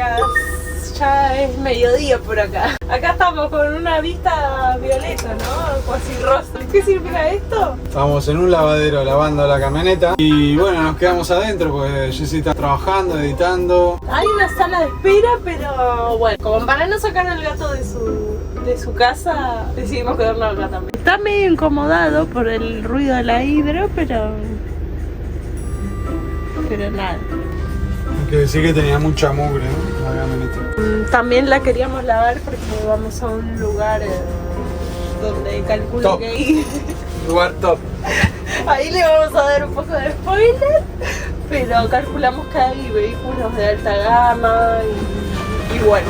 días. Ya es mediodía por acá. Acá estamos con una vista violeta, ¿no? Casi rosa. ¿Qué significa esto? Estamos en un lavadero lavando la camioneta y bueno, nos quedamos adentro porque Jessy está trabajando, editando. Hay una sala de espera, pero bueno, como para no sacar al gato de su casa, decidimos quedarnos acá también. Está medio incomodado por el ruido de la hidro, pero nada. Hay que decir que tenía mucha mugre, ¿no? La camioneta. También la queríamos lavar porque vamos a un lugar donde calculo top. que ahí... Lugar top. Ahí le vamos a dar un poco de spoiler, pero calculamos que hay vehículos de alta gama y bueno.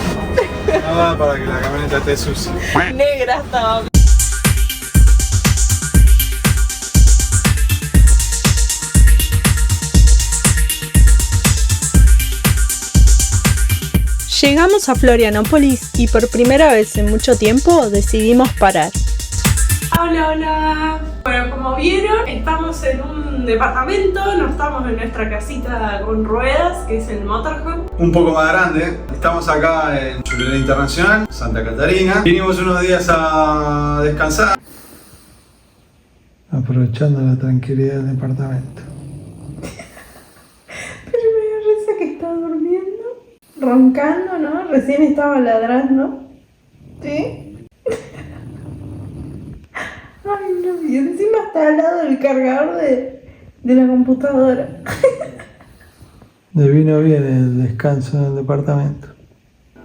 Nada para que la camioneta esté sucia. Negra estaba. Llegamos a Florianópolis y por primera vez en mucho tiempo decidimos parar. Hola, hola. Bueno, como vieron, estamos en un departamento, no estamos en nuestra casita con ruedas, que es el motorhome. Un poco más grande. Estamos acá en Chulera Internacional, Santa Catarina. Vinimos unos días a descansar. Aprovechando la tranquilidad del departamento. Pero me dio risa que está durmiendo, roncando, ¿no? Recién estaba ladrando. ¿Sí? Ay, no, y encima está al lado del cargador de la computadora. Le vino bien el descanso en el departamento.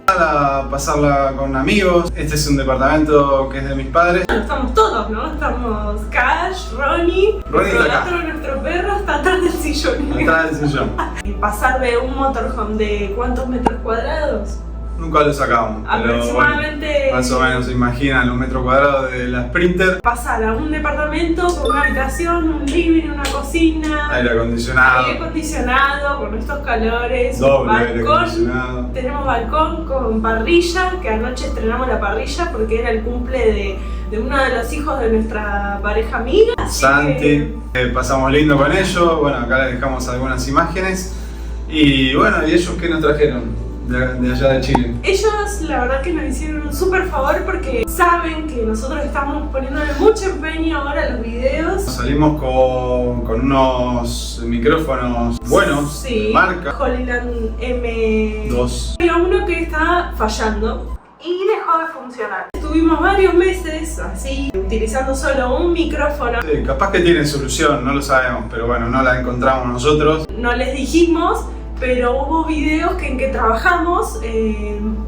Para pasarla con amigos. Este es un departamento que es de mis padres. Bueno, estamos todos, ¿no? Estamos Cash, Ronnie está acá. Otro de nuestros perros está atrás del sillón. Atrás del sillón. Y pasar de un motorhome de ¿cuántos metros cuadrados? Nunca lo sacamos. Aproximadamente. Pero bueno, más o menos se imaginan los metros cuadrados de la Sprinter. Pasar a un departamento con una habitación, un living, una cocina. Aire acondicionado. Aire acondicionado con estos calores. Doble un aire balcón. acondicionado. Tenemos balcón con parrilla, que anoche estrenamos la parrilla porque era el cumple de uno de los hijos de nuestra pareja amiga. Santi. Pasamos lindo con ellos. Bueno, acá les dejamos algunas imágenes. Y bueno, ¿y ellos qué nos trajeron? De allá de Chile. Ellos la verdad que nos hicieron un súper favor porque saben que nosotros estamos poniéndole mucho empeño ahora a los videos. Salimos con unos micrófonos buenos, Sí, de marca. Hollyland M2. Pero uno que está fallando y dejó de funcionar. Estuvimos varios meses así, utilizando solo un micrófono. Sí, capaz que tiene solución, no lo sabemos, pero bueno, no la encontramos nosotros. No les dijimos, pero hubo videos en que trabajamos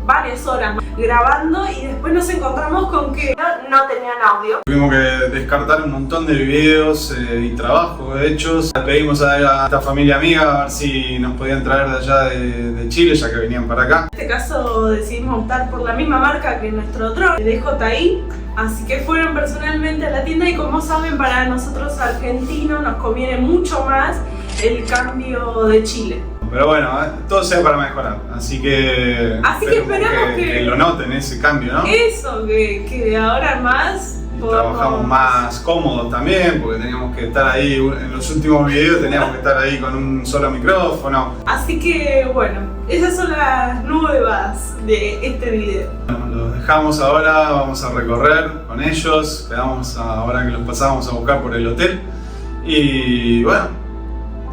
varias horas grabando y después nos encontramos con que no tenían audio. Tuvimos que descartar un montón de videos y trabajos hechos. Le pedimos a esta familia amiga a ver si nos podían traer de allá de Chile, ya que venían para acá. En este caso decidimos optar por la misma marca que nuestro dron, DJI. Así que fueron personalmente a la tienda y como saben, para nosotros argentinos nos conviene mucho más el cambio de Chile. Pero bueno, todo sea para mejorar, así que esperamos que lo noten ese cambio, ¿no? Eso, que ahora más Y trabajamos más cómodos también, porque teníamos que estar ahí, en los últimos videos teníamos que estar ahí con un solo micrófono. Así que bueno, esas son las nuevas de este video. Bueno, los dejamos ahora, vamos a recorrer con ellos, quedamos ahora que los pasamos a buscar por el hotel y bueno,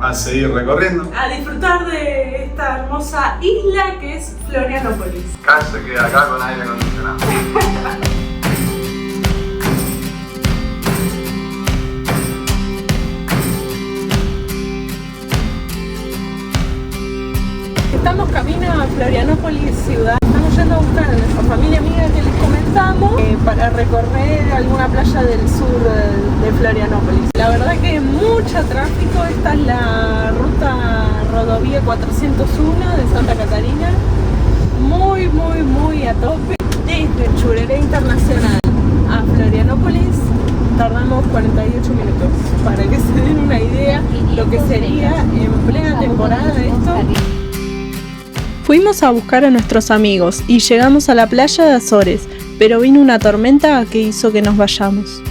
a seguir recorriendo. A disfrutar de esta hermosa isla que es Florianópolis. Acá se queda acá con aire acondicionado. Estamos camino a Florianópolis ciudad. Estamos yendo a buscar a nuestra familia amiga que les comentamos para recorrer alguna playa del sur de Florianópolis. La verdad que mucho tráfico. Esta es la ruta rodovía 401 de Santa Catarina. Muy a tope. Desde Chulera Internacional a Florianópolis tardamos 48 minutos. Para que se den una idea lo que sería en plena temporada esto. Fuimos a buscar a nuestros amigos y llegamos a la playa de Azores, pero vino una tormenta que hizo que nos vayamos.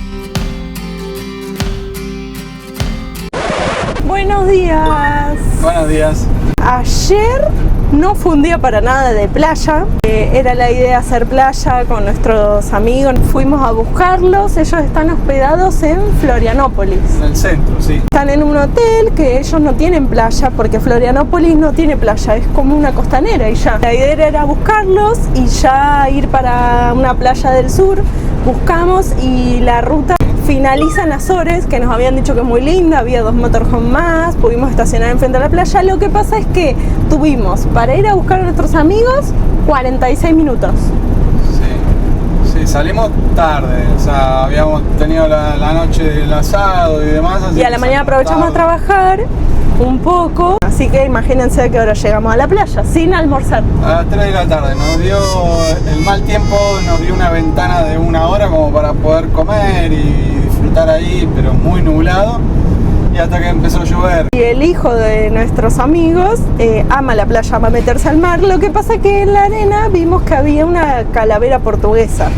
Buenos días. Buenos días. Ayer No fue un día para nada de playa, era la idea hacer playa con nuestros amigos. Fuimos a buscarlos, ellos están hospedados en Florianópolis. En el centro, sí. Están en un hotel que ellos no tienen playa, porque Florianópolis no tiene playa, es como una costanera y ya. La idea era buscarlos y ya ir para una playa del sur. Buscamos y la ruta finaliza en Azores, que nos habían dicho que es muy linda, había 2 motorhomes más, pudimos estacionar enfrente de la playa. Lo que pasa es que tuvimos para ir a buscar a nuestros amigos 46 minutos. Sí, salimos tarde, o sea, habíamos tenido la noche del asado y demás. Así y a la mañana aprovechamos a trabajar un poco, así que imagínense a qué hora llegamos a la playa, sin almorzar. A las 3 de la tarde, nos dio el mal tiempo, nos dio una ventana de 1 hora como para poder comer y disfrutar ahí, pero muy nublado, y hasta que empezó a llover. Y el hijo de nuestros amigos ama la playa, ama meterse al mar. Lo que pasa que en la arena vimos que había una calavera portuguesa,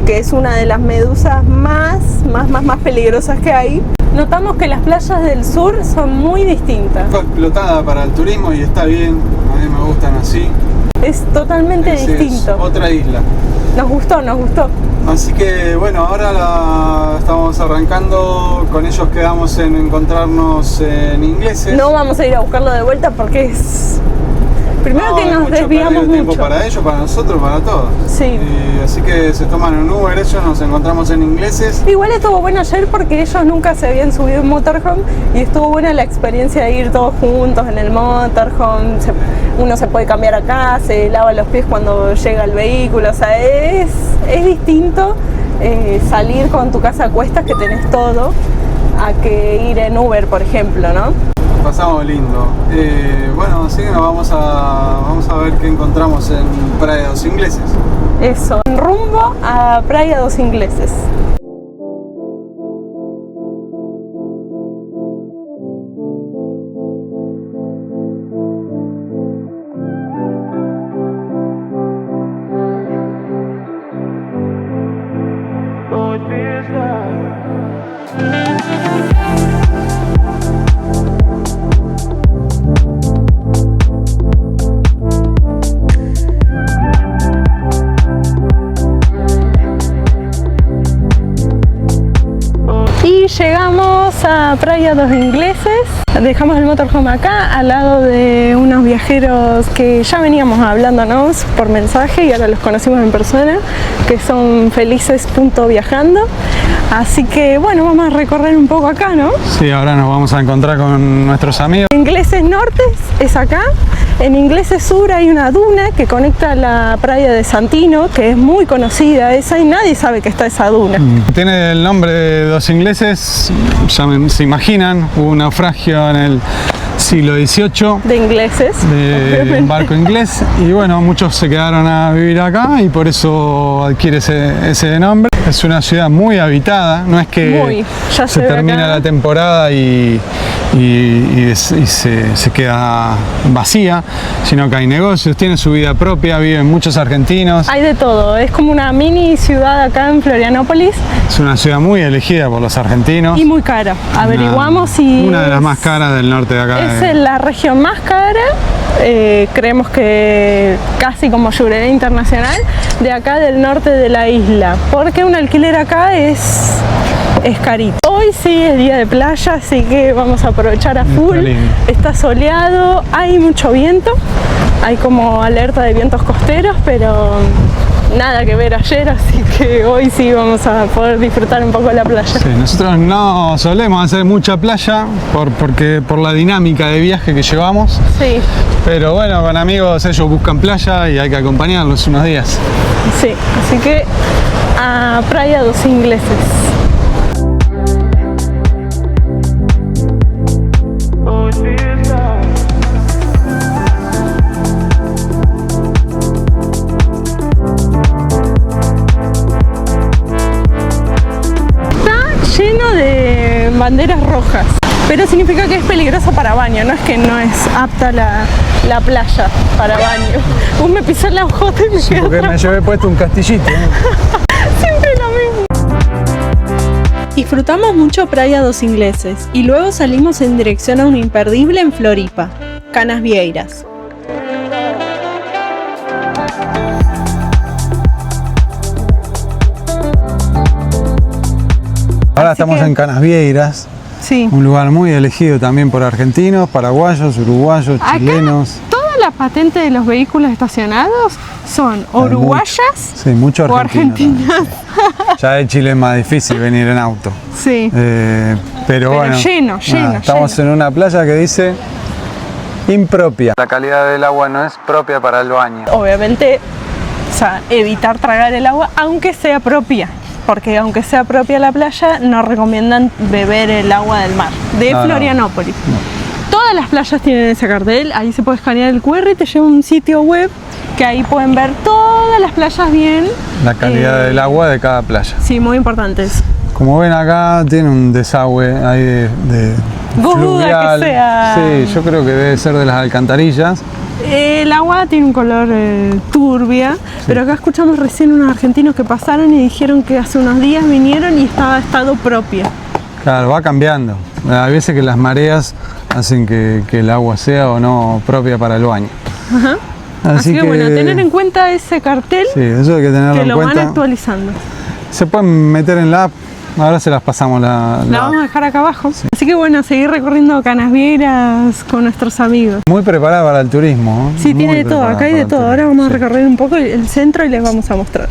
que es una de las medusas más peligrosas que hay. Notamos que las playas del sur son muy distintas. Fue explotada para el turismo y está bien, a mí me gustan así. Es totalmente distinto. Es otra isla. Nos gustó. Así que bueno, ahora estamos arrancando, con ellos quedamos en encontrarnos en Ingleses. No vamos a ir a buscarlo de vuelta porque es... Primero que nos desviamos mucho. Tiempo para ellos, para nosotros, para todos. Sí. Y así que se toman un Uber, ellos nos encontramos en Ingleses. Igual estuvo bueno ayer porque ellos nunca se habían subido en motorhome y estuvo buena la experiencia de ir todos juntos en el motorhome. Uno se puede cambiar acá, se lava los pies cuando llega el vehículo, o sea, es distinto salir con tu casa a cuestas, que tenés todo, a que ir en Uber, por ejemplo, ¿no? Pasamos lindo. Bueno, así que nos vamos a ver qué encontramos en Praia de los Ingleses. Eso, rumbo a Praia de los Ingleses. Llegamos a Praia dos Ingleses, dejamos el motorhome acá al lado de unos viajeros que ya veníamos hablándonos por mensaje y ahora los conocimos en persona, que son Felices.viajando. Así que bueno, vamos a recorrer un poco acá, ¿no? Sí, ahora nos vamos a encontrar con nuestros amigos. Ingleses Norte es acá, en Ingleses Sur hay una duna que conecta la playa de Santino, que es muy conocida esa y nadie sabe que está esa duna. Tiene el nombre de Dos Ingleses, ya se imaginan, hubo un naufragio en el siglo XVIII de ingleses, de un barco inglés, y bueno, muchos se quedaron a vivir acá y por eso adquiere ese nombre. Es una ciudad muy habitada, no es que se termina la temporada y se queda vacía, sino que hay negocios, tiene su vida propia, viven muchos argentinos. Hay de todo, es como una mini ciudad acá en Florianópolis. Es una ciudad muy elegida por los argentinos. Y muy cara, averiguamos una de las más caras del norte de acá. Es la región más cara, creemos que casi como Llureré Internacional, de acá del norte de la isla, porque un alquiler acá es carito. Hoy sí es día de playa, así que vamos a aprovechar a full. Está soleado, hay mucho viento, hay como alerta de vientos costeros, pero nada que ver ayer, así que hoy sí vamos a poder disfrutar un poco de la playa. Sí, nosotros no solemos hacer mucha playa por la dinámica de viaje que llevamos. Sí. Pero bueno, con amigos ellos buscan playa y hay que acompañarlos unos días. Sí, así que a Praia dos Ingleses. Lleno de banderas rojas, pero significa que es peligroso para baño, no es que no es apta la playa para baño. Me pisó la ojota y me quedé porque me llevé puesto un castillito, ¿no? Siempre lo mismo. Disfrutamos mucho Praia dos Ingleses y luego salimos en dirección a un imperdible en Floripa, Canasvieiras. Ahora estamos en Canasvieiras, sí, un lugar muy elegido también por argentinos, paraguayos, uruguayos, chilenos. Todas las patentes de los vehículos estacionados son uruguayas, sí, mucho o argentinas. Sí. Ya de Chile es más difícil venir en auto. Sí. Pero bueno, lleno, estamos en una playa que dice impropia. La calidad del agua no es propia para el baño. Obviamente, o sea, evitar tragar el agua aunque sea propia. Porque aunque sea propia la playa, no recomiendan beber el agua del mar, de Florianópolis. No. Todas las playas tienen ese cartel, ahí se puede escanear el QR y te lleva a un sitio web que ahí pueden ver todas las playas bien. La calidad del agua de cada playa. Sí, muy importantes. Como ven acá, tiene un desagüe ahí de fluvial. Que sea. Sí, yo creo que debe ser de las alcantarillas. El agua tiene un color turbia, sí. Pero acá escuchamos recién unos argentinos que pasaron y dijeron que hace unos días vinieron y estaba estado propia. Claro, va cambiando. Hay veces que las mareas hacen que el agua sea o no propia para el baño. Ajá. Así que bueno, tener en cuenta ese cartel, sí, eso hay que tenerlo en cuenta. Que lo van actualizando. Se pueden meter en la app. Ahora se las pasamos la vamos a dejar acá abajo. Sí. Así que bueno, seguir recorriendo Canasvieiras con nuestros amigos. Muy preparada para el turismo. Sí, tiene de todo, acá hay de todo. Ahora vamos a recorrer un poco el centro y les vamos a mostrar.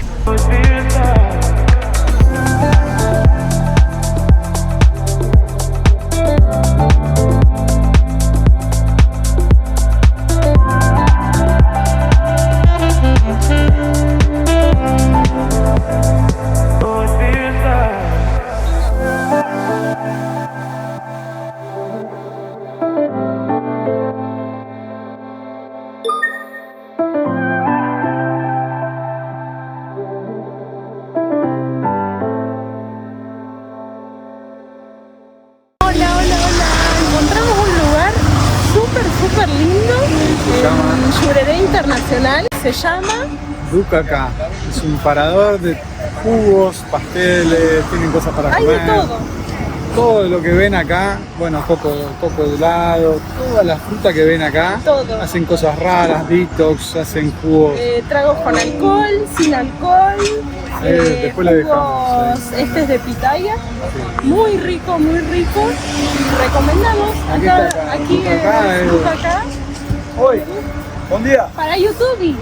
Súper lindo, en Llureré Internacional, se llama Ducacá. Es un parador de jugos, pasteles, tienen cosas para comer. Hay de todo. Todo lo que ven acá, bueno, coco de helado, toda la fruta que ven acá, todo. Hacen cosas raras, detox, hacen jugos. Tragos con alcohol, sin alcohol. Después le dejamos. Este es de pitaya, sí. Muy rico, muy rico. Recomendamos. Aquí en Ducacá. Hoy, buen día. Para YouTube.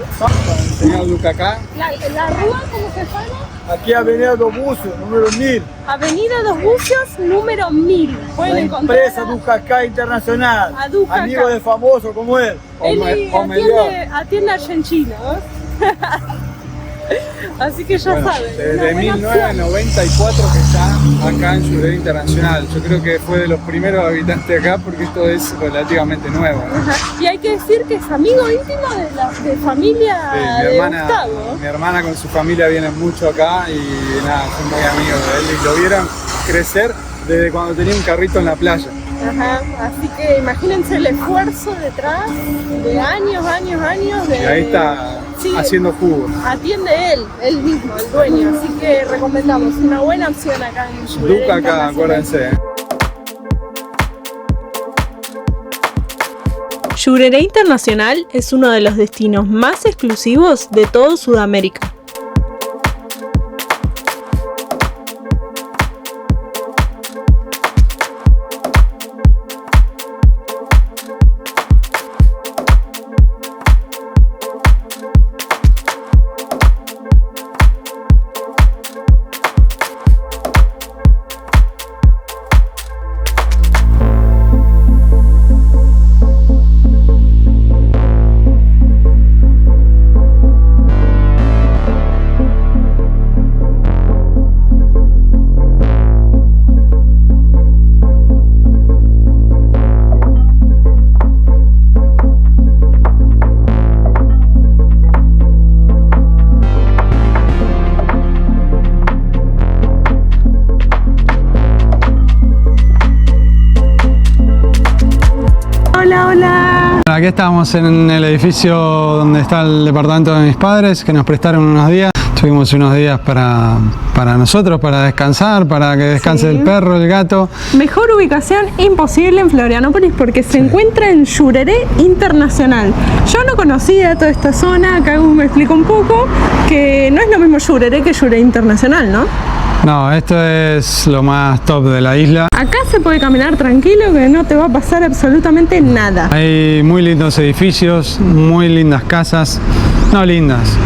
Señor Ducacá. La rúa, ¿cómo se llama? Aquí Avenida Dos Bucios, número 1000. Avenida Dos Bucios, número 1000. Pueden encontrar. Empresa Ducacá Internacional. A Ducacá. Amigo de famoso como él. Atiende argentinos. Así que ya saben. Desde 1994 que está acá en Llureré Internacional. Yo creo que fue de los primeros habitantes acá porque esto es relativamente nuevo, ¿no? Y hay que decir que es amigo íntimo de familia de Gustavo. Mi hermana con su familia vienen mucho acá y nada, son muy amigos de él y lo vieron crecer desde cuando tenía un carrito en la playa. Ajá, así que imagínense el esfuerzo detrás de años de... Y ahí está haciendo jugo. Atiende él mismo, el dueño, así que recomendamos una buena opción acá en Llureré. Ducacá, acuérdense. Llureré Internacional es uno de los destinos más exclusivos de todo Sudamérica. Aquí estamos en el edificio donde está el departamento de mis padres, que nos prestaron unos días. Estoy Fuimos unos días para nosotros, para descansar, para que descanse el perro, el gato. Mejor ubicación imposible en Florianópolis porque se encuentra en Jurerê Internacional. Yo no conocía toda esta zona, acá me explico un poco, que no es lo mismo Jurerê que Jurerê Internacional, ¿no? No, esto es lo más top de la isla. Acá se puede caminar tranquilo, que no te va a pasar absolutamente nada. Hay muy lindos edificios, muy lindas casas, no lindas,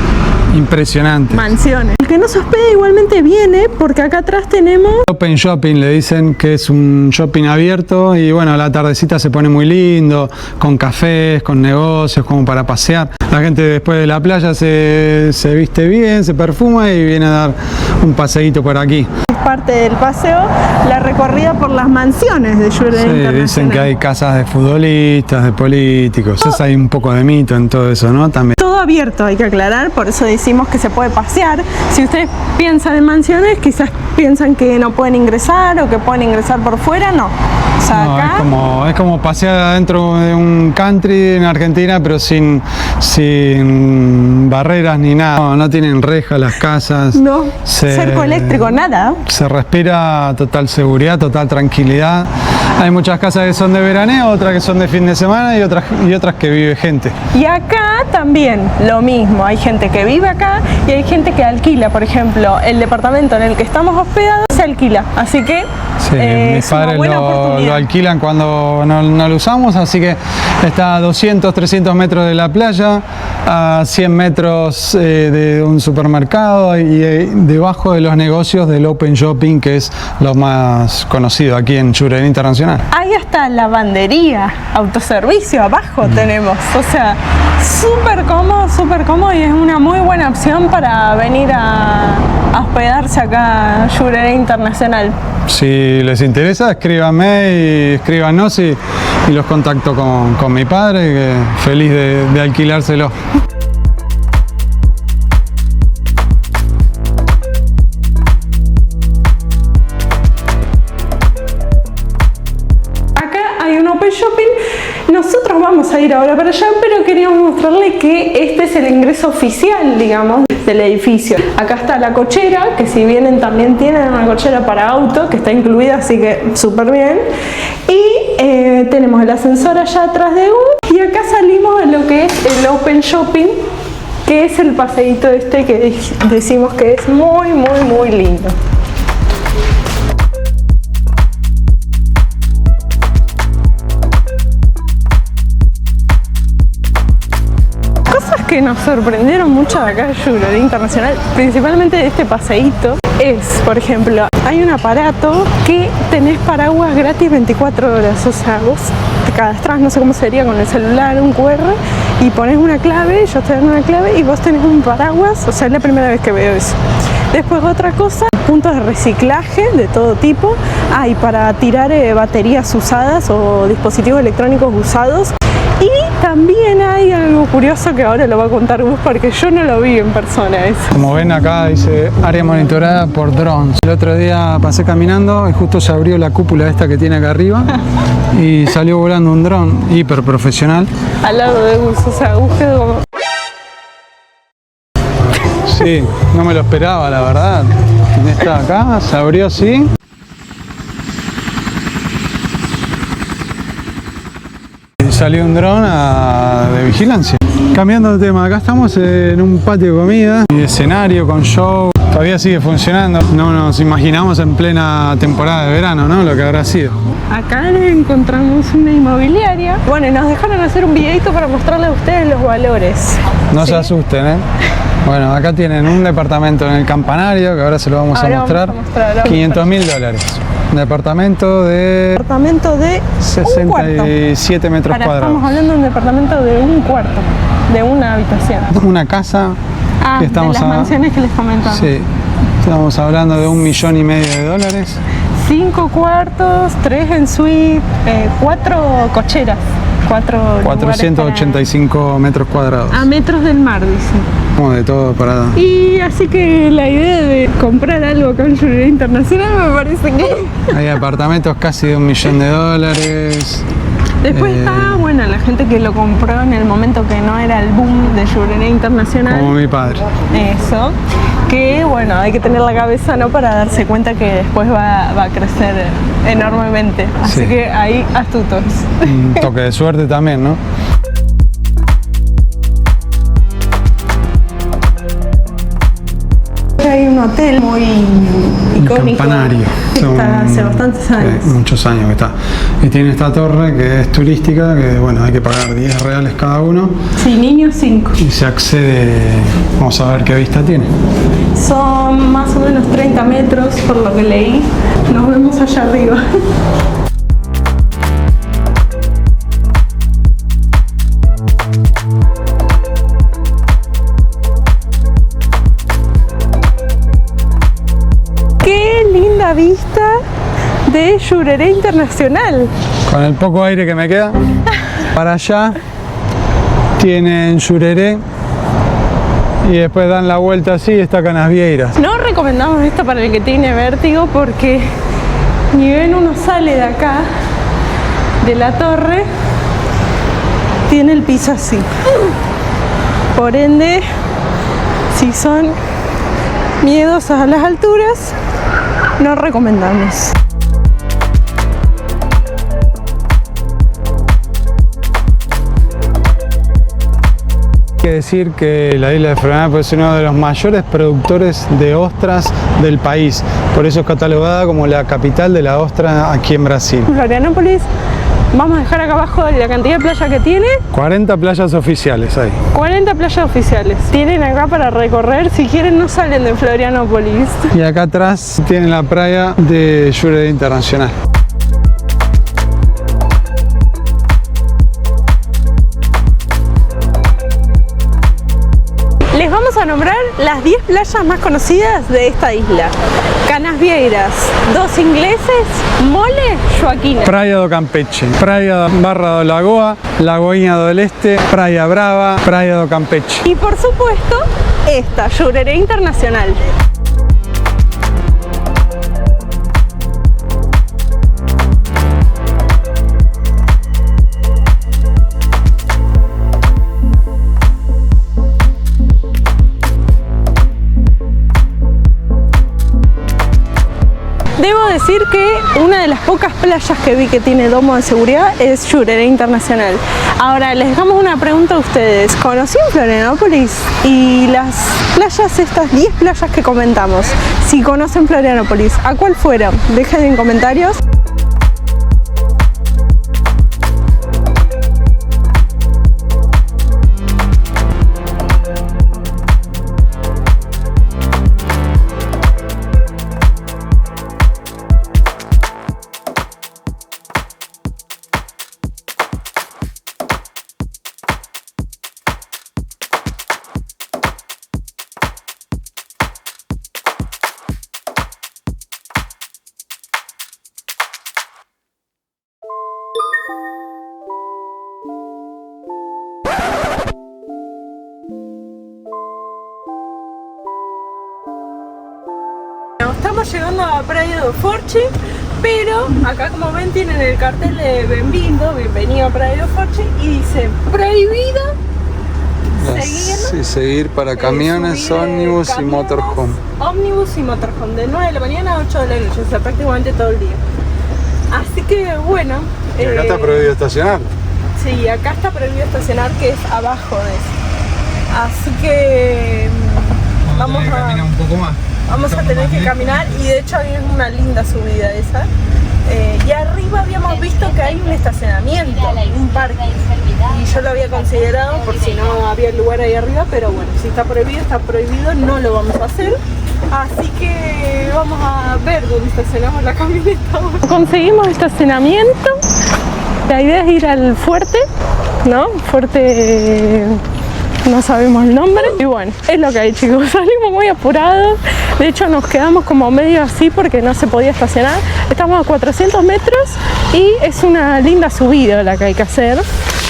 impresionantes. Mansiones. El que no se hospeda igualmente viene porque acá atrás tenemos Open Shopping, le dicen que es un shopping abierto y bueno, la tardecita se pone muy lindo, con cafés, con negocios, como para pasear. La gente después de la playa se viste bien, se perfuma y viene a dar un paseíto por aquí. parte del paseo, la recorrida por las mansiones de Jurerê Internacional. Dicen que hay casas de futbolistas, de políticos. Entonces hay un poco de mito en todo eso, ¿no? También. Todo abierto, hay que aclarar, por eso decimos que se puede pasear. Si ustedes piensan en mansiones, quizás piensan que no pueden ingresar o que pueden ingresar por fuera, no. O sea, No, acá es como pasear adentro de un country en Argentina, pero sin barreras ni nada. No tienen reja las casas. no, cerco eléctrico, nada. Se respira total seguridad, total tranquilidad. Hay muchas casas que son de veraneo, otras que son de fin de semana y otras que vive gente. Y acá también lo mismo, hay gente que vive acá y hay gente que alquila. Por ejemplo, el departamento en el que estamos hospedados se alquila, así que sí, mis padres lo alquilan cuando no lo usamos, así que está a 200, 300 metros de la playa, a 100 metros de un supermercado y debajo de los negocios del Open Shopping, que es lo más conocido aquí en Jurerê Internacional. Hay hasta lavandería, autoservicio abajo tenemos, o sea, súper cómodo y es una muy buena opción para venir a hospedarse acá en Jurerê Internacional. Si les interesa, escríbanme y escríbanos y los contacto con mi padre, que feliz de alquilárselo. Acá hay un Open Shopping, nosotros vamos a ir ahora para allá, pero queríamos mostrarle que este es el ingreso oficial, digamos, del edificio. Acá está la cochera, que si vienen también tienen una cochera para auto, que está incluida, así que súper bien. Y tenemos el ascensor allá atrás de uno, y acá salimos de lo que es el Open Shopping, que es el paseíto este que decimos que es muy lindo. Que nos sorprendieron mucho de acá en Jurerê Internacional, principalmente de este paseíto, es, por ejemplo, hay un aparato que tenés paraguas gratis 24 horas, o sea, vos te cadastrás, no sé cómo sería con el celular, un QR, y pones una clave, ellos te dan una clave y vos tenés un paraguas, o sea, es la primera vez que veo eso. Después otra cosa, puntos de reciclaje de todo tipo, hay para tirar baterías usadas o dispositivos electrónicos usados. Y también hay algo curioso que ahora lo va a contar Gus porque yo no lo vi en persona eso. Como ven acá dice área monitorada por drones. El otro día pasé caminando y justo se abrió la cúpula esta que tiene acá arriba y salió volando un dron hiper profesional. Al lado de Gus, o sea, Gus quedó como... Sí, no me lo esperaba la verdad. Está acá, se abrió así. Salió un dron de vigilancia. Cambiando de tema, acá estamos en un patio de comida y escenario con show. Todavía sigue funcionando. No nos imaginamos en plena temporada de verano, ¿no? Lo que habrá sido. Acá encontramos una inmobiliaria. Bueno, y nos dejaron hacer un videito para mostrarles a ustedes los valores. No se asusten, ¿eh? Bueno, acá tienen un departamento en el Campanario, que ahora se lo vamos a mostrar. 500.000 $. Un departamento de 67 metros cuadrados. Estamos hablando de un departamento de un cuarto, de una habitación. Una casa que estamos de las mansiones que les comentaba. Sí, estamos hablando de $1,5 millones. 5 cuartos, 3 en suite, 4 cocheras. 485 metros cuadrados. A metros del mar, dicen. Como de todo parado. Y así que la idea de comprar algo con Jurerê Internacional me parece que... Hay apartamentos casi de $1 millón. Después está, bueno, la gente que lo compró en el momento que no era el boom de Jureré Internacional. Como mi padre. Eso. Que, bueno, hay que tener la cabeza, ¿no? Para darse cuenta que después va a crecer enormemente. Así que ahí, astutos. Un toque de suerte también, ¿no? Hay un hotel muy icónico. Campanario. Está hace bastantes años. Muchos años que está. Y tiene esta torre que es turística, que bueno, hay que pagar 10 reales cada uno. Sí, niños 5. Y se accede, vamos a ver qué vista tiene. Son más o menos 30 metros, por lo que leí. Nos vemos allá arriba. Vista de Jureré Internacional. Con el poco aire que me queda, para allá tienen Jureré y después dan la vuelta así y está Canasvieiras. No recomendamos esto para el que tiene vértigo porque ni bien uno sale de acá, de la torre, tiene el piso así. Por ende, si son miedosos a las alturas, no recomendamos. Hay que decir que la isla de Florianópolis es uno de los mayores productores de ostras del país. Por eso es catalogada como la capital de la ostra aquí en Brasil. Florianópolis, vamos a dejar acá abajo la cantidad de playas que tiene. 40 playas oficiales hay. 40 playas oficiales. Tienen acá para recorrer. Si quieren, no salen de Florianópolis. Y acá atrás tienen la playa de Jureré Internacional. Les vamos a nombrar las 10 playas más conocidas de esta isla. Canasvieiras, Dos Ingleses, Mole, Joaquina. Praia do Campeche, Praia Barra do Lagoa, Lagoinha do Leste, Praia Brava, Praia do Campeche. Y por supuesto, esta, Jureré Internacional. Debo decir que una de las pocas playas que vi que tiene domo de seguridad es Jureré Internacional. Ahora, les dejamos una pregunta a ustedes. ¿Conocían Florianópolis? Y las playas, estas 10 playas que comentamos, si conocen Florianópolis, ¿a cuál fueron? Dejen en comentarios. Estamos llegando a Praia do Forte, pero acá, como ven, tienen el cartel de bienvenido a Praia do Forte, y dice prohibido seguir para camiones, ómnibus y motorhome. Ómnibus y motorhome, de 9 de la mañana a 8 de la noche, o sea, prácticamente todo el día. Así que bueno. Y acá está prohibido estacionar. Sí, acá está prohibido estacionar, que es abajo de eso. Así que vamos a caminar un poco más. Vamos a tener que caminar, y de hecho hay una linda subida esa. Y arriba habíamos visto que hay un estacionamiento, un parque. Y yo lo había considerado por si no había lugar ahí arriba, pero bueno, si está prohibido, no lo vamos a hacer. Así que vamos a ver dónde estacionamos la camioneta. Conseguimos estacionamiento. La idea es ir al fuerte, ¿no? Fuerte... no sabemos el nombre, y bueno, es lo que hay, chicos. Salimos muy apurados, de hecho nos quedamos como medio así porque no se podía estacionar. Estamos a 400 metros y es una linda subida la que hay que hacer.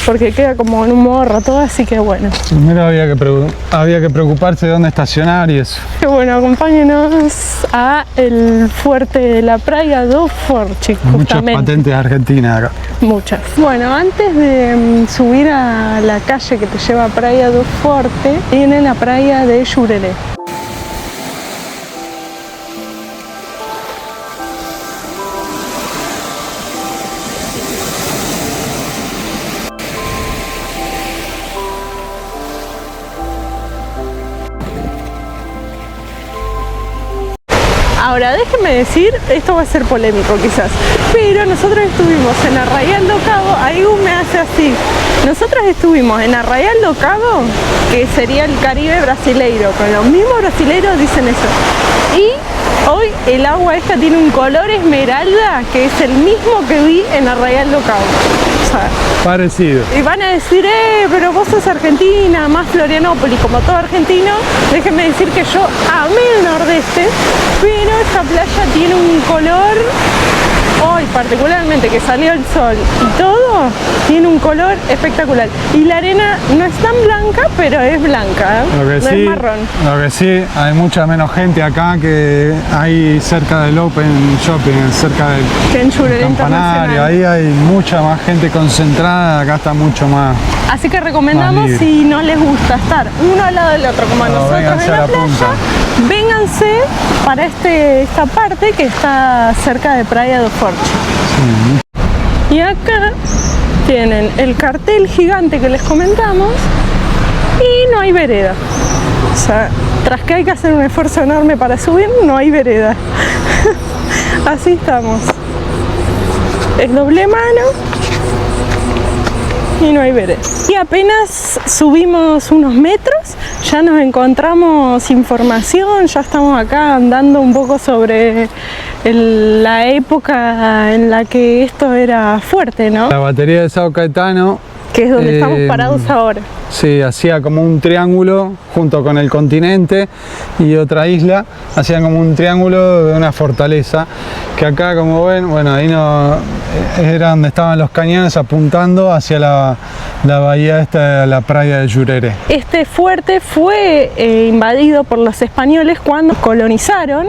porque queda como en un morro todo, así que bueno. Primero había que preocuparse de dónde estacionar y eso. Que bueno, acompáñenos a el fuerte de la Praia do Forte, Muchas justamente. patentes argentinas acá. Muchas. Bueno, antes de subir a la calle que te lleva a Praia do Forte, viene la Praia de Jurerê. Ahora, déjenme decir, esto va a ser polémico quizás, pero nosotros estuvimos en Arraial do Cabo, ahí me hace así, nosotros estuvimos en Arraial do Cabo, que sería el Caribe brasileiro, con los mismos brasileiros dicen eso, y hoy el agua esta tiene un color esmeralda, que es el mismo que vi en Arraial do Cabo. O sea, Parecido. y van a decir, pero vos sos argentina, más Florianópolis, como todo argentino. Déjenme decir que yo amé el nordeste, pero esta playa tiene un color, hoy particularmente que salió el sol y todo, tiene un color espectacular. Y la arena no es tan blanca, pero es blanca, Lo que no sí, es marrón. Lo que sí, hay mucha menos gente acá que hay cerca del Open Shopping, cerca del Que en Jurerê campanario. Internacional. Ahí hay mucha más gente concentrada, acá está mucho más. Así que recomendamos, libre. si no les gusta estar uno al lado del otro, como No, nosotros vénganse en a la la playa, punta. vénganse para esta parte que está cerca de Praia do Forte. Y acá tienen el cartel gigante que les comentamos y no hay vereda. O sea, tras que hay que hacer un esfuerzo enorme para subir, no hay vereda. Así estamos. Es doble mano y no hay vereda. Y apenas subimos unos metros, ya nos encontramos información, ya estamos acá andando un poco sobre la época en la que esto era fuerte, ¿no? La batería de São Caetano, Que es donde estamos parados ahora. sí, hacía como un triángulo junto con el continente y otra isla, hacían como un triángulo de una fortaleza, que acá, como ven, bueno, ahí no era donde estaban los cañones apuntando hacia la bahía esta, la playa de Jurerê. Este fuerte fue invadido por los españoles cuando colonizaron.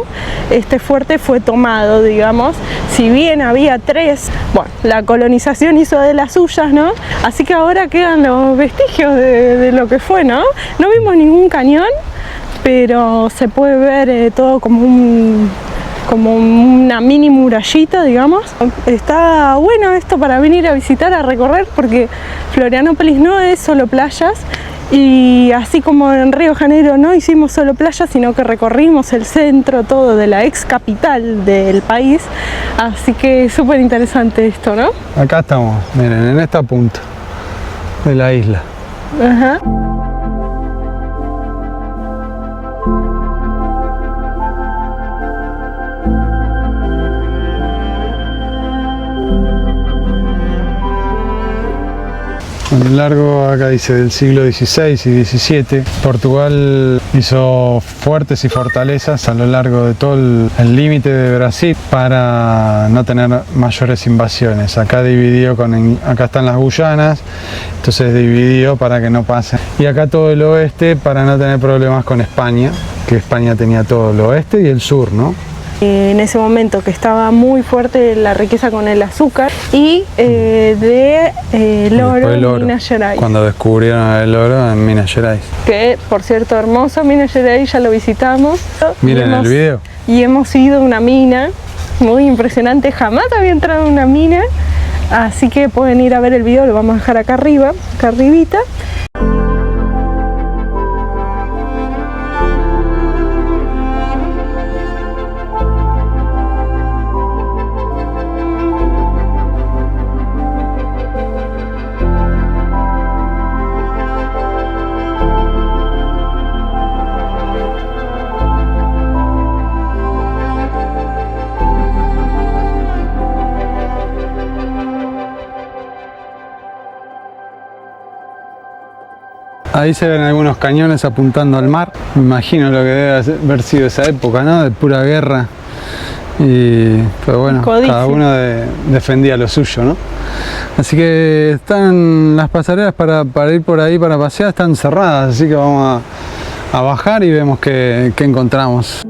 Este fuerte fue tomado, digamos. Si bien había tres, bueno, la colonización hizo de las suyas, ¿no? Así que ahora quedan los vestigios de lo que fue, ¿no? No vimos ningún cañón, pero se puede ver todo como una mini murallita, digamos. Está bueno esto para venir a visitar, a recorrer, porque Florianópolis no es solo playas, y así como en Río de Janeiro no hicimos solo playas, sino que recorrimos el centro todo de la ex capital del país, así que súper interesante esto, ¿no? Acá estamos, miren, en esta punta de la isla. Ajá. A lo largo, acá dice, del siglo XVI y XVII, Portugal hizo fuertes y fortalezas a lo largo de todo el límite de Brasil para no tener mayores invasiones. Acá dividió, acá están las Guyanas, entonces dividió para que no pasen. Y acá todo el oeste para no tener problemas con España, que España tenía todo el oeste y el sur, ¿no? En ese momento que estaba muy fuerte la riqueza con el azúcar y el oro en Minas Gerais. Cuando descubrieron el oro en Minas Gerais. Que, por cierto, hermoso Minas Gerais, ya lo visitamos. Miren el video. Y hemos ido a una mina muy impresionante, jamás había entrado en una mina, así que pueden ir a ver el video, lo vamos a dejar acá arriba, acá arribita. Ahí se ven algunos cañones apuntando al mar. Me imagino lo que debe haber sido esa época, ¿no? De pura guerra Pero bueno, Codicia. cada uno defendía lo suyo, ¿no? Así que están las pasarelas para ir por ahí para pasear, están cerradas, así que vamos a bajar y vemos qué encontramos.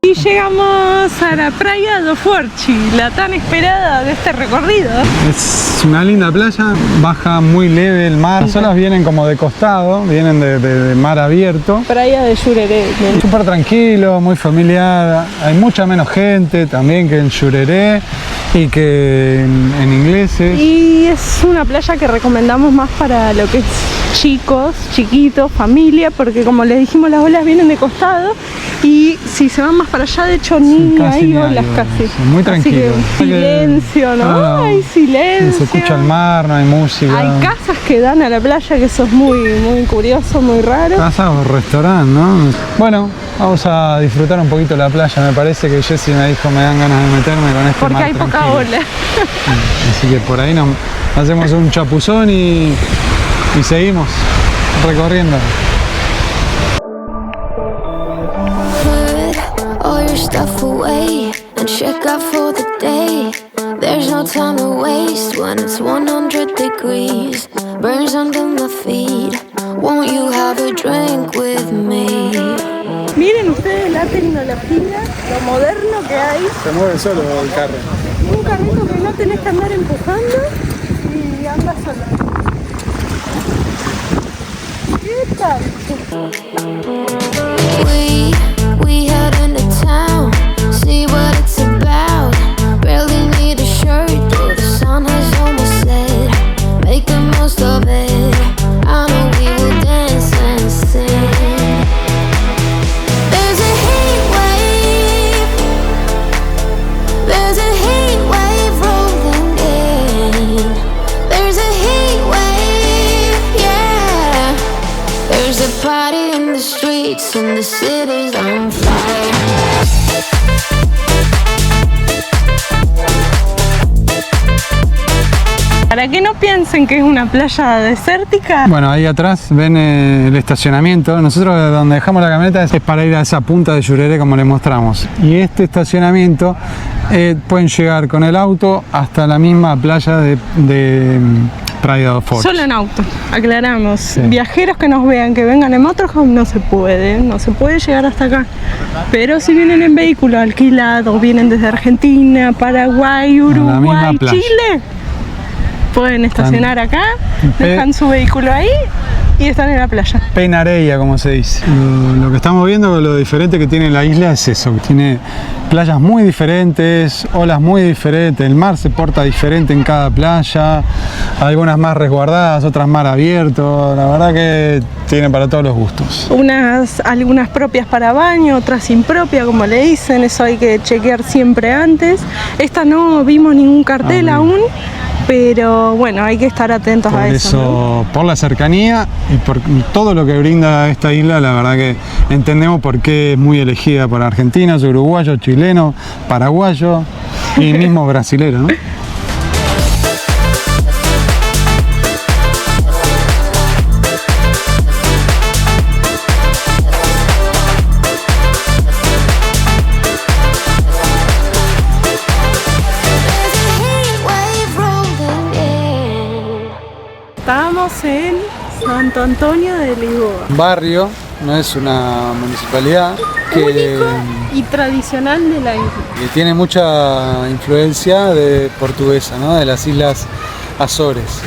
Y llegamos a la playa do Forte, la tan esperada de este recorrido. Es una linda playa, baja muy leve el mar, las olas vienen como de costado, vienen de mar abierto. Playa de Xurerê. Súper tranquilo, muy familiar, hay mucha menos gente también que en Xurerê y que en Ingleses. Y es una playa que recomendamos más para lo que es chicos, chiquitos, familia, porque como les dijimos las olas vienen de costado y si se van más para allá, de hecho ni hay olas casi. Sí, muy tranquilo. Así que silencio, ¿no? Hay silencio. Se escucha el mar, no hay música. Hay casas que dan a la playa, que eso es muy curioso, muy raro. Casa o restaurante, ¿no? Bueno, vamos a disfrutar un poquito la playa. Me parece que Jessy me dijo me dan ganas de meterme con este Porque mar hay tranquilo. poca ola. Así que por ahí nos hacemos un chapuzón y seguimos recorriendo. Put all your stuff away and check out for the day. There's no time to waste when it's 100 degrees. Burns under my feet. Won't you have a drink with me? Miren ustedes la tecnología, lo moderno que hay. Se mueve solo el carro. Un carrito que no tenés que andar empujando y anda solo. ¿Qué tal? We head into town, see what it's about. Barely need a shirt, though the sun has almost set. Make the most of it. I know we will dance and sing. There's a heat wave. There's a heat wave rolling in. There's a heat wave, yeah. There's a party in the streets and the city's on fire. Para que no piensen que es una playa desértica. Bueno, ahí atrás ven el estacionamiento. Nosotros donde dejamos la camioneta es para ir a esa punta de Xurerê como les mostramos. Y este estacionamiento pueden llegar con el auto hasta la misma playa de Praia do Forte. Solo en auto, aclaramos. Sí. Viajeros que nos vean, que vengan en motorhome, no se puede llegar hasta acá. Pero si vienen en vehículo alquilado, vienen desde Argentina, Paraguay, Uruguay, playa. Chile, pueden estacionar acá, dejan su vehículo ahí y están en la playa. Penareia, como se dice. Lo que estamos viendo, lo diferente que tiene la isla es eso, que tiene playas muy diferentes, olas muy diferentes, el mar se porta diferente en cada playa, algunas más resguardadas, otras mar abierto, la verdad que tiene para todos los gustos. Algunas propias para baño, otras impropias, como le dicen, eso hay que chequear siempre antes. Esta no vimos ningún cartel aún, Pero bueno, hay que estar atentos a eso, ¿no? Por la cercanía y por todo lo que brinda esta isla, la verdad que entendemos por qué es muy elegida por argentinos, uruguayos, chilenos, paraguayos y mismo brasilero, ¿no? Estamos en Santo Antonio de Lisboa. Un barrio, no es una municipalidad Único y tradicional de la isla. que tiene mucha influencia portuguesa, ¿no? De las Islas Azores.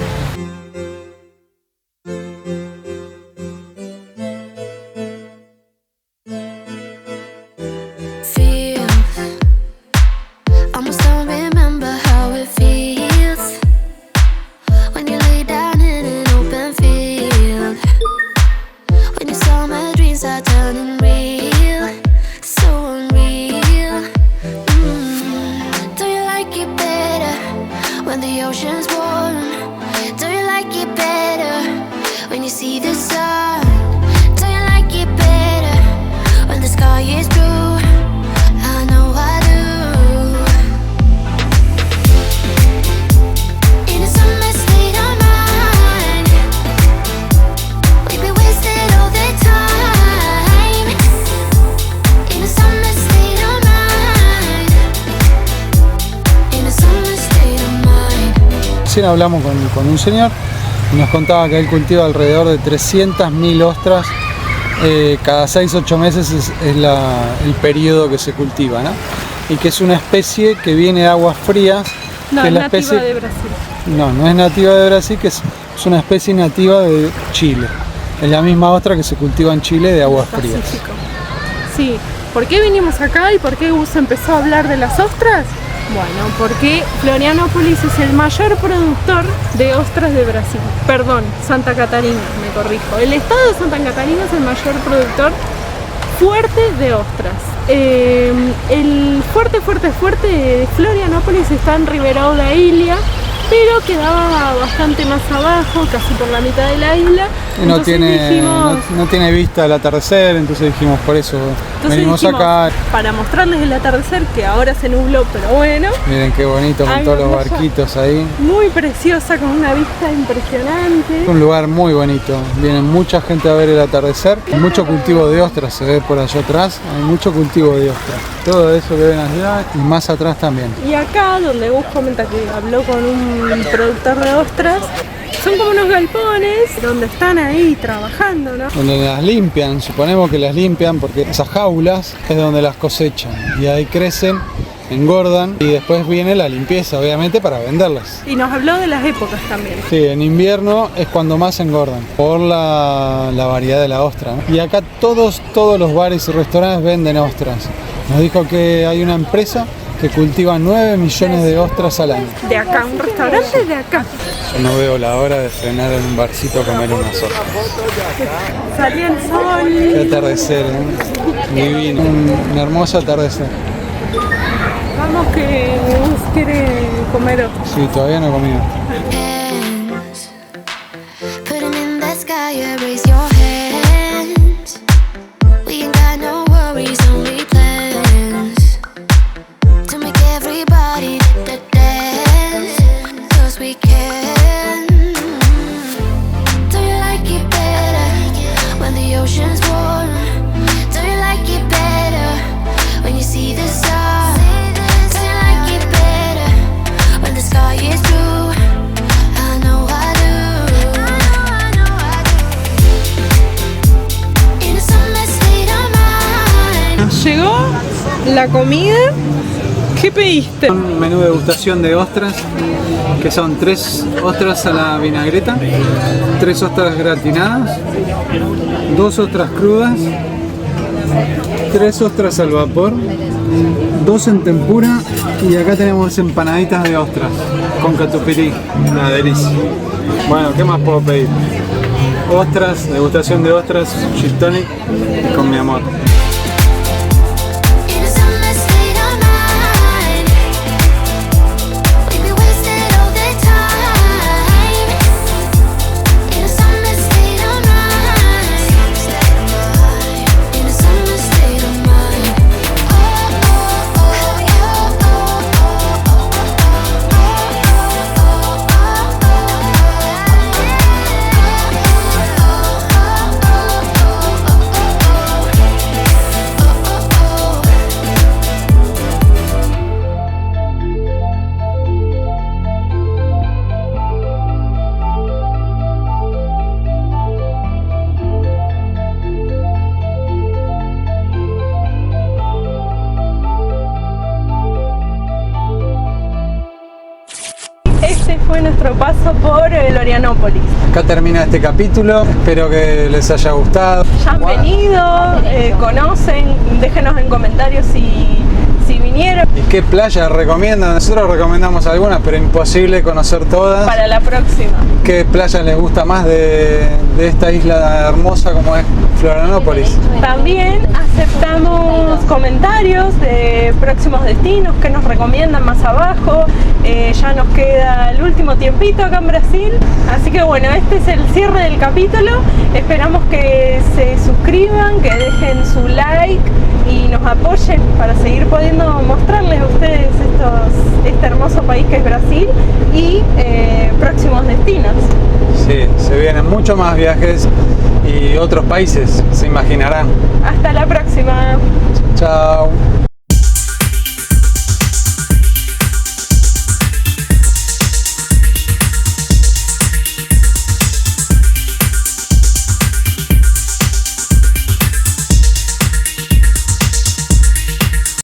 Recién hablamos con un señor y nos contaba que él cultiva alrededor de 300.000 ostras. Cada 6-8 meses es el periodo que se cultiva, ¿no? Y que es una especie que viene de aguas frías. No, que es la nativa especie... de Brasil. No es nativa de Brasil, que es una especie nativa de Chile. Es la misma ostra que se cultiva en Chile de aguas frías. Pacífico. Sí, ¿por qué vinimos acá y por qué Gus empezó a hablar de las ostras? Bueno, porque Florianópolis es el mayor productor de ostras de Brasil. Perdón, Santa Catarina, me corrijo. El estado de Santa Catarina es el mayor productor fuerte de ostras. El fuerte de Florianópolis está en Ribeirão da Ilha, pero quedaba bastante más abajo, casi por la mitad de la isla. Y no tiene vista al atardecer, entonces dijimos, por eso venimos acá. Para mostrarles el atardecer, que ahora se nubló, pero bueno. Miren qué bonito con todos los barquitos ahí. Muy preciosa, con una vista impresionante. Un lugar muy bonito, viene mucha gente a ver el atardecer. Hay mucho cultivo de ostras, se ve por allá atrás, hay mucho cultivo de ostras. Todo eso que ven allá y más atrás también. Y acá, donde Gus comenta que habló con un productor de ostras, son como unos galpones donde están ahí trabajando, ¿no? Donde las limpian, suponemos que las limpian porque esas jaulas es donde las cosechan y ahí crecen, engordan y después viene la limpieza, obviamente, para venderlas. Y nos habló de las épocas también. Sí, en invierno es cuando más engordan por la variedad de la ostra, ¿no? Y acá todos los bares y restaurantes venden ostras. Nos dijo que hay una empresa que cultiva 9 millones de ostras al año. De acá, un restaurante de acá. Yo no veo la hora de frenar en un barcito a comer unas ostras. Salía el sol. Qué atardecer, ¿eh? Divino, un hermoso atardecer. Vamos que Gus quiere comer ostras. Sí, todavía no he comido. Put 'em in the sky, raise your hands. We ain't got no worries, only plans to make everybody dance, 'cause we can. Do you like it better when the ocean's warm? Do you like it better when you see the sun? Do you like it better when the sky is blue? I know I do. In a summer state of mind. Nos llegó la comida. ¿Qué pediste? Un menú de degustación de ostras, que son 3 ostras a la vinagreta, 3 ostras gratinadas, 2 ostras crudas, 3 ostras al vapor, 2 en tempura y acá tenemos empanaditas de ostras con catupirí, una delicia. Bueno, ¿qué más puedo pedir? Ostras, degustación de ostras, gin tonic con mi amor. In a summer state of mind, we be wasted all the time. Florianópolis. Acá termina este capítulo, espero que les haya gustado. Ya han venido, conocen, déjenos en comentarios si vinieron. ¿Y qué playas recomiendan? Nosotros recomendamos algunas, pero imposible conocer todas. Para la próxima. ¿Qué playa les gusta más de esta isla hermosa como es Florianópolis? También aceptamos comentarios de próximos destinos que nos recomiendan más abajo. Ya nos queda el último tiempito acá en Brasil. Así que bueno, este es el cierre del capítulo. Esperamos que se suscriban, que dejen su like y nos apoyen para seguir pudiendo mostrarles a ustedes este hermoso país que es Brasil y próximos destinos. Sí, se vienen muchos más viajes y otros países, se imaginarán. Hasta la próxima. Chao.